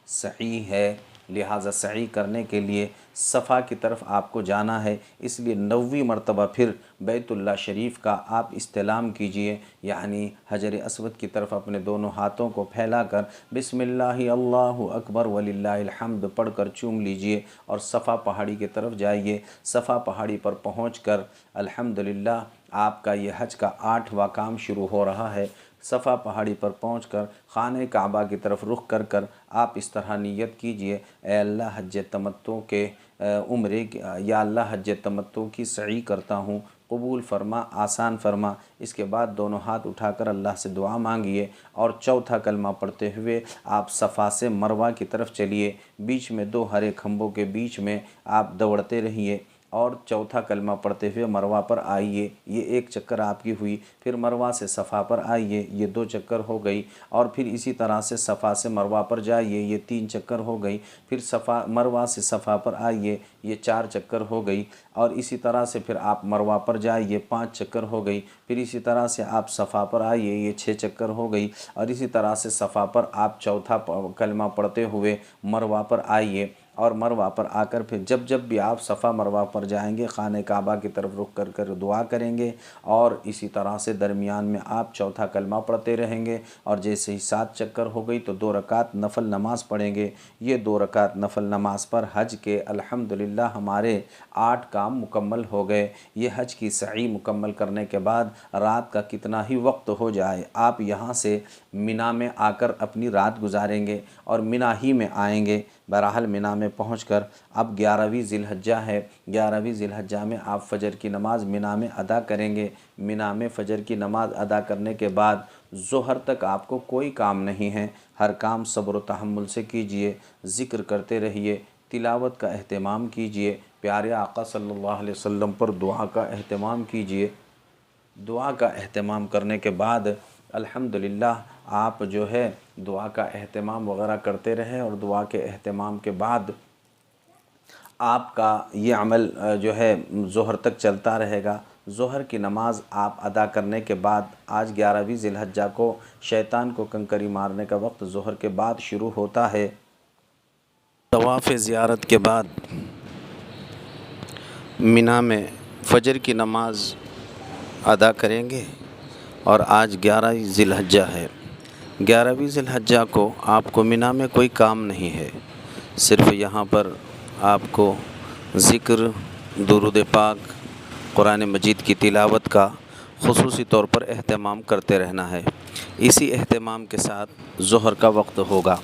سعی ہے، لہٰذا سعی کرنے کے لیے صفا کی طرف آپ کو جانا ہے، اس لیے 9ویں مرتبہ پھر بیت اللہ شریف کا آپ استلام کیجئے، یعنی حجر اسود کی طرف اپنے دونوں ہاتھوں کو پھیلا کر بسم اللہ اللہ اکبر وللہ الحمد پڑھ کر چوم لیجئے، اور صفا پہاڑی کی طرف جائیے۔ صفا پہاڑی پر پہنچ کر الحمدللہ آپ کا یہ حج کا 8واں کام شروع ہو رہا ہے۔ صفا پہاڑی پر پہنچ کر خانہ کعبہ کی طرف رخ کر کر آپ اس طرح نیت کیجئے، اے اللہ حج تمتع کے عمرے یا اللہ حج تمتع کی سعی کرتا ہوں، قبول فرما، آسان فرما۔ اس کے بعد دونوں ہاتھ اٹھا کر اللہ سے دعا مانگیے اور چوتھا کلمہ پڑھتے ہوئے آپ صفا سے مروہ کی طرف چلیے، بیچ میں 2 ہرے کھمبوں کے بیچ میں آپ دوڑتے رہیے اور چوتھا کلمہ پڑھتے ہوئے مروہ پر آئیے۔ یہ 1 چکر آپ کی ہوئی، پھر مروہ سے صفا پر آئیے، یہ 2 چکر ہو گئی، اور پھر اسی طرح سے صفا سے مروہ پر جائیے، یہ 3 چکر ہو گئی، پھر مروہ سے صفا پر آئیے، یہ 4 چکر ہو گئی، اور اسی طرح سے پھر آپ مروہ پر جائیے، 5 چکر ہو گئی، پھر اسی طرح سے آپ صفا پر آئیے، یہ 6 چکر ہو گئی، اور اسی طرح سے صفا پر آپ چوتھا کلمہ پڑھتے ہوئے مروہ پر آئیے، اور مروہ پر آ کر پھر جب بھی آپ صفا مروہ پر جائیں گے خانہ کعبہ کی طرف رخ کر کر دعا کریں گے، اور اسی طرح سے درمیان میں آپ چوتھا کلمہ پڑھتے رہیں گے، اور جیسے ہی 7 چکر ہو گئی تو 2 رکعت نفل نماز پڑھیں گے۔ یہ 2 رکعت نفل نماز پر حج کے الحمدللہ ہمارے 8 کام مکمل ہو گئے۔ یہ حج کی سعی مکمل کرنے کے بعد رات کا کتنا ہی وقت ہو جائے، آپ یہاں سے منا میں آ کر اپنی رات گزاریں گے اور منا ہی میں آئیں گے۔ بہرحال منا میں پہنچ کر اب 11ویں ذی الحجہ ہے، 11ویں ذی الحجہ میں آپ فجر کی نماز منا میں ادا کریں گے۔ منا میں فجر کی نماز ادا کرنے کے بعد ظہر تک آپ کو کوئی کام نہیں ہے، ہر کام صبر و تحمل سے کیجئے، ذکر کرتے رہیے، تلاوت کا اہتمام کیجئے، پیارے آقا صلی اللہ علیہ وسلم پر دعا کا اہتمام کیجئے۔ دعا کا اہتمام کرنے کے بعد الحمدللہ آپ جو ہے دعا کا اہتمام وغیرہ کرتے رہیں، اور دعا کے اہتمام کے بعد آپ کا یہ عمل جو ہے ظہر تک چلتا رہے گا۔ ظہر کی نماز آپ ادا کرنے کے بعد آج 11ویں ذی الحجہ کو شیطان کو کنکری مارنے کا وقت ظہر کے بعد شروع ہوتا ہے۔ طواف زیارت کے بعد منا میں فجر کی نماز ادا کریں گے، اور آج 11 ذی الحجہ ہے۔ 11ویں ذی الحجہ کو آپ کو منا میں کوئی کام نہیں ہے، صرف یہاں پر آپ کو ذکر، درود پاک، قرآن مجید کی تلاوت کا خصوصی طور پر اہتمام کرتے رہنا ہے۔ اسی اہتمام کے ساتھ ظہر کا وقت ہوگا۔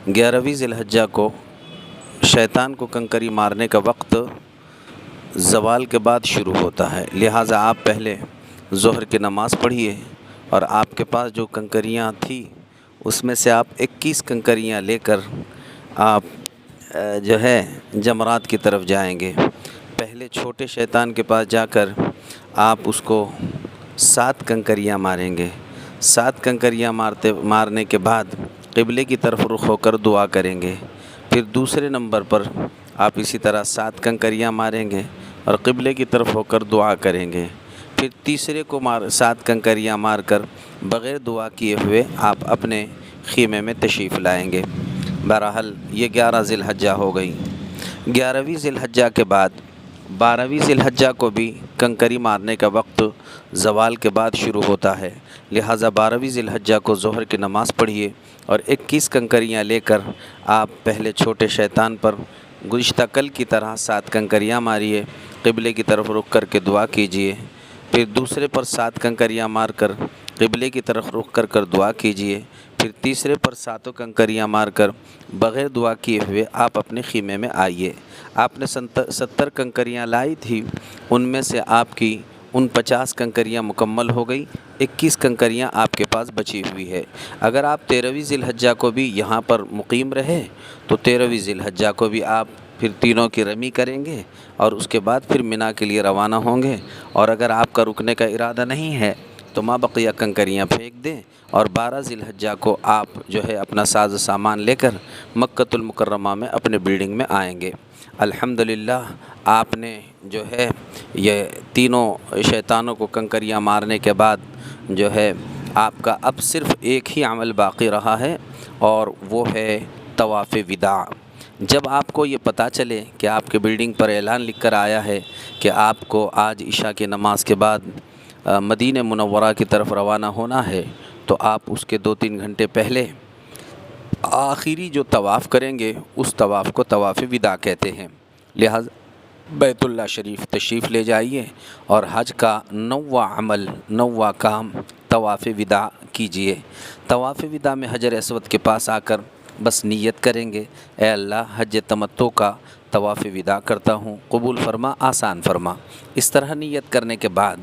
11ویں ذی الحجہ کو شیطان کو کنکری مارنے کا وقت زوال کے بعد شروع ہوتا ہے، لہٰذا آپ پہلے ظہر کی نماز پڑھیے، اور آپ کے پاس جو کنکریاں تھیں اس میں سے آپ 21 کنکریاں لے کر آپ جو ہے جمرات کی طرف جائیں گے۔ پہلے چھوٹے شیطان کے پاس جا کر آپ اس کو 7 کنکریاں ماریں گے۔ 7 کنکریاں مارنے کے بعد قبلے کی طرف رخ ہو کر دعا کریں گے۔ پھر دوسرے نمبر پر آپ اسی طرح 7 کنکریاں ماریں گے اور قبلے کی طرف ہو کر دعا کریں گے۔ پھر تیسرے کو 7 کنکریاں مار کر بغیر دعا کیے ہوئے آپ اپنے خیمے میں تشریف لائیں گے۔ بہرحال یہ 11 ذی الحجہ ہو گئی۔ 11ویں ذی الحجہ کے بعد 12ویں ذی الحجہ کو بھی کنکری مارنے کا وقت زوال کے بعد شروع ہوتا ہے، لہٰذا 12ویں ذی الحجہ کو ظہر کی نماز پڑھیے اور 21 کنکریاں لے کر آپ پہلے چھوٹے شیطان پر گزشتہ کل کی طرح 7 کنکریاں ماریے، قبلے کی طرف رخ کر کے دعا کیجیے۔ پھر دوسرے پر 7 کنکریاں مار کر قبلے کی طرف رخ کر کر دعا کیجیے۔ پھر تیسرے پر 7 کنکریاں مار کر بغیر دعا کیے ہوئے آپ اپنے خیمے میں آئیے۔ آپ نے 70 کنکریاں لائی تھی، ان میں سے آپ کی 49 کنکریاں مکمل ہو گئی، 21 کنکریاں آپ کے پاس بچی ہوئی ہے۔ اگر آپ 13ویں ذی الحجہ کو بھی یہاں پر مقیم رہے تو 13ویں ذی الحجہ کو بھی آپ پھر تینوں کی رمی کریں گے اور اس کے بعد پھر منا کے لیے روانہ ہوں گے۔ اور اگر آپ کا رکنے کا ارادہ نہیں ہے تو ما بقیہ کنکریاں پھینک دیں، اور 12 ذی الحجہ کو آپ جو ہے اپنا ساز و سامان لے کر مکۃ المکرمہ میں اپنے بلڈنگ میں آئیں گے۔ الحمدللہ آپ نے جو ہے یہ تینوں شیطانوں کو کنکریاں مارنے کے بعد جو ہے آپ کا اب صرف ایک ہی عمل باقی رہا ہے، اور وہ ہے طواف وداع۔ جب آپ کو یہ پتہ چلے کہ آپ کے بلڈنگ پر اعلان لکھ کر آیا ہے کہ آپ کو آج عشاء کی نماز کے بعد مدینہ منورہ کی طرف روانہ ہونا ہے، تو آپ اس کے 2-3 گھنٹے پہلے آخری جو طواف کریں گے اس طواف کو طواف وداع کہتے ہیں۔ بیت اللہ شریف تشریف لے جائیے اور حج کا 9واں عمل 9واں کام طواف وداع کیجئے۔ طواف وداع میں حجر اسود کے پاس آ کر بس نیت کریں گے، اے اللہ حج تمتع کا طواف وداع کرتا ہوں، قبول فرما، آسان فرما۔ اس طرح نیت کرنے کے بعد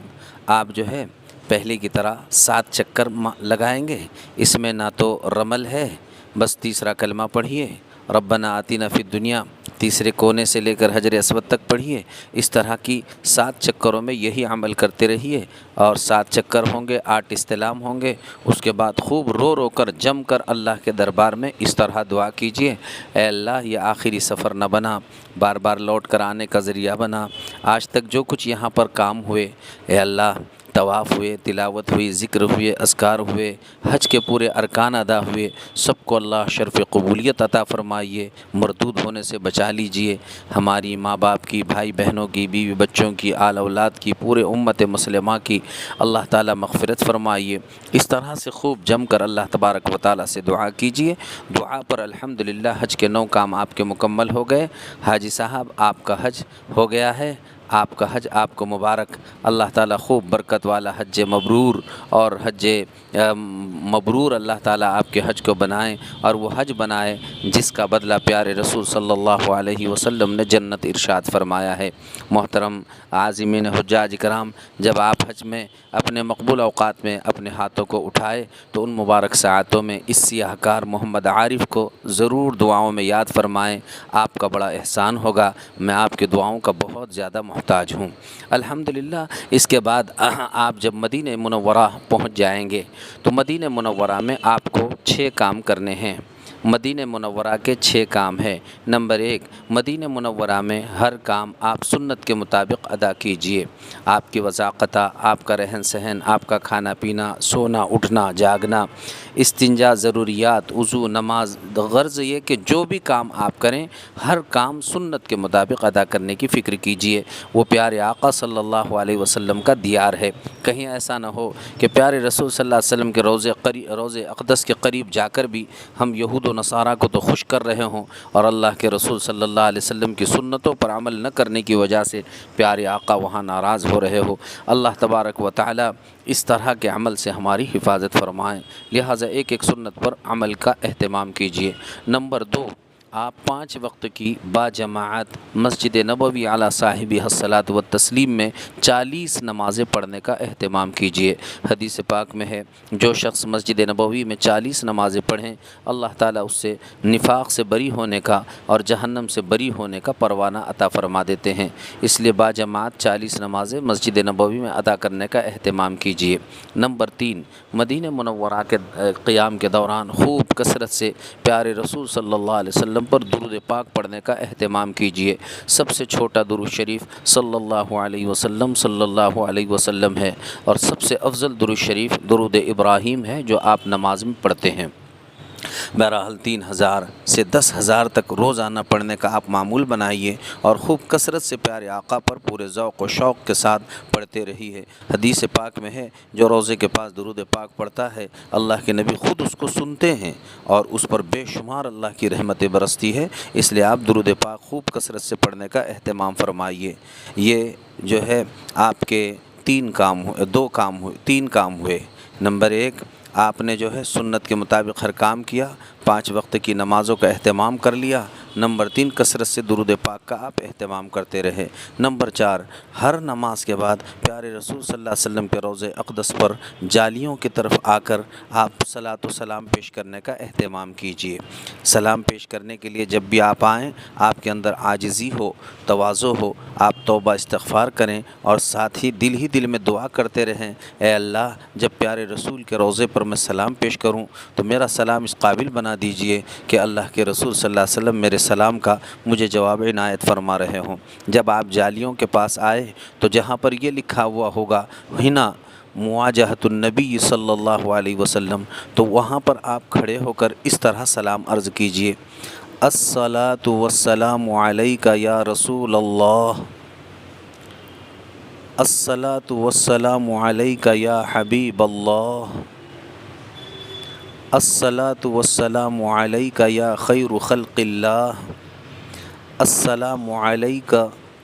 آپ جو ہے پہلے کی طرح 7 چکر لگائیں گے۔ اس میں نہ تو رمل ہے، بس تیسرا کلمہ پڑھیے، ربنا آتینا فی الدنیا، تیسرے کونے سے لے کر حجر اسود تک پڑھیے۔ اس طرح کی 7 چکروں میں یہی عمل کرتے رہیے، اور 7 چکر ہوں گے، 8 استلام ہوں گے۔ اس کے بعد خوب رو رو کر جم کر اللہ کے دربار میں اس طرح دعا کیجیے، اے اللہ یہ آخری سفر نہ بنا، بار بار لوٹ کر آنے کا ذریعہ بنا۔ آج تک جو کچھ یہاں پر کام ہوئے، اے اللہ طواف ہوئے، تلاوت ہوئی، ذکر ہوئے، اذکار ہوئے، حج کے پورے ارکان ادا ہوئے، سب کو اللہ شرف قبولیت عطا فرمائیے، مردود ہونے سے بچا لیجئے۔ ہماری ماں باپ کی، بھائی بہنوں کی، بیوی بچوں کی، آل اولاد کی، پورے امت مسلمہ کی اللہ تعالیٰ مغفرت فرمائیے۔ اس طرح سے خوب جم کر اللہ تبارک و تعالیٰ سے دعا کیجئے۔ دعا پر الحمدللہ حج کے 9 کام آپ کے مکمل ہو گئے۔ حاجی صاحب آپ کا حج ہو گیا ہے، آپ کا حج آپ کو مبارک، اللہ تعالیٰ خوب برکت والا حج مبرور اور حج مبرور اللہ تعالیٰ آپ کے حج کو بنائیں، اور وہ حج بنائے جس کا بدلہ پیارے رسول صلی اللہ علیہ وسلم نے جنت ارشاد فرمایا ہے۔ محترم عازمین حجاج کرام، جب آپ حج میں اپنے مقبول اوقات میں اپنے ہاتھوں کو اٹھائے تو ان مبارک ساعتوں میں اس سیاہ کار محمد عارف کو ضرور دعاؤں میں یاد فرمائیں، آپ کا بڑا احسان ہوگا، میں آپ کے دعاؤں کا بہت زیادہ محتاج ہوں۔ الحمدللہ اس کے بعد آپ جب مدینہ منورہ پہنچ جائیں گے تو مدینہ منورہ میں آپ کو 6 کام کرنے ہیں۔ مدینہ منورہ کے 6 کام ہیں۔ نمبر 1، مدینہ منورہ میں ہر کام آپ سنت کے مطابق ادا کیجئے۔ آپ کی وضاقتہ، آپ کا رہن سہن، آپ کا کھانا پینا، سونا اٹھنا جاگنا، استنجا، ضروریات، وضو، نماز، غرض یہ کہ جو بھی کام آپ کریں ہر کام سنت کے مطابق ادا کرنے کی فکر کیجئے۔ وہ پیارے آقا صلی اللہ علیہ وسلم کا دیار ہے، کہیں ایسا نہ ہو کہ پیارے رسول صلی اللہ علیہ وسلم کے روضے اقدس کے قریب جا کر بھی ہم یہود و نصارہ کو تو خوش کر رہے ہوں، اور اللہ کے رسول صلی اللہ علیہ وسلم کی سنتوں پر عمل نہ کرنے کی وجہ سے پیارے آقا وہاں ناراض ہو رہے ہو۔ اللہ تبارک و تعالی اس طرح کے عمل سے ہماری حفاظت فرمائیں، لہٰذا ایک ایک سنت پر عمل کا اہتمام کیجیے۔ نمبر 2، آپ 5 وقت کی باجماعت مسجد نبوی علی صاحبہ الصلاۃ والتسلیم میں 40 نمازیں پڑھنے کا اہتمام کیجیے۔ حدیث پاک میں ہے جو شخص مسجد نبوی میں 40 نمازیں پڑھیں اللہ تعالیٰ اس سے نفاق سے بری ہونے کا اور جہنم سے بری ہونے کا پروانہ عطا فرما دیتے ہیں، اس لیے باجماعت 40 نمازیں مسجد نبوی میں ادا کرنے کا اہتمام کیجیے۔ نمبر 3، مدینہ منورہ کے قیام کے دوران خوب کثرت سے پیارے رسول صلی اللہ علیہ وسلم پر درود پاک پڑھنے کا اہتمام کیجیے۔ سب سے چھوٹا درود شریف صلی اللہ علیہ وسلم ہے، اور سب سے افضل درود شریف درود ابراہیم ہے جو آپ نماز میں پڑھتے ہیں۔ بہرحال 3000 سے 10,000 تک روزانہ پڑھنے کا آپ معمول بنائیے، اور خوب کثرت سے پیارے آقا پر پورے ذوق و شوق کے ساتھ پڑھتے رہیے۔ حدیث پاک میں ہے جو روزے کے پاس درود پاک پڑھتا ہے اللہ کے نبی خود اس کو سنتے ہیں، اور اس پر بے شمار اللہ کی رحمتیں برستی ہے، اس لیے آپ درود پاک خوب کثرت سے پڑھنے کا اہتمام فرمائیے۔ یہ جو ہے آپ کے 3 کام ہوئے۔ نمبر 1، آپ نے جو ہے سنت کے مطابق ہر کام کیا، 5 وقت کی نمازوں کا اہتمام کر لیا۔ نمبر 3، کثرت سے درود پاک کا آپ اہتمام کرتے رہے۔ نمبر 4، ہر نماز کے بعد پیارے رسول صلی اللہ علیہ وسلم کے روضے اقدس پر جالیوں کی طرف آ کر آپ صلاۃ و سلام پیش کرنے کا اہتمام کیجیے۔ سلام پیش کرنے کے لیے جب بھی آپ آئیں، آپ کے اندر عاجزی ہو، تواضع ہو، آپ توبہ استغفار کریں، اور ساتھ ہی دل میں دعا کرتے رہیں، اے اللہ جب پیارے رسول کے روضے پر میں سلام پیش کروں تو میرا سلام اس قابل بنا دیجئے کہ اللہ کے رسول صلی اللہ علیہ وسلم میرے سلام کا مجھے جواب عنایت فرما رہے ہوں۔ جب آپ جالیوں کے پاس آئے تو جہاں پر یہ لکھا ہوا ہوگا ہنا مواجہۃ النبی صلی اللہ علیہ وسلم، تو وہاں پر آپ کھڑے ہو کر اس طرح سلام عرض کیجئے، الصلاۃ والسلام علیک یا رسول اللہ، الصلاۃ والسلام علیک یا حبیب اللہ، الصلاۃ والسلام علیک یا خیر خلق اللہ، السلام علیک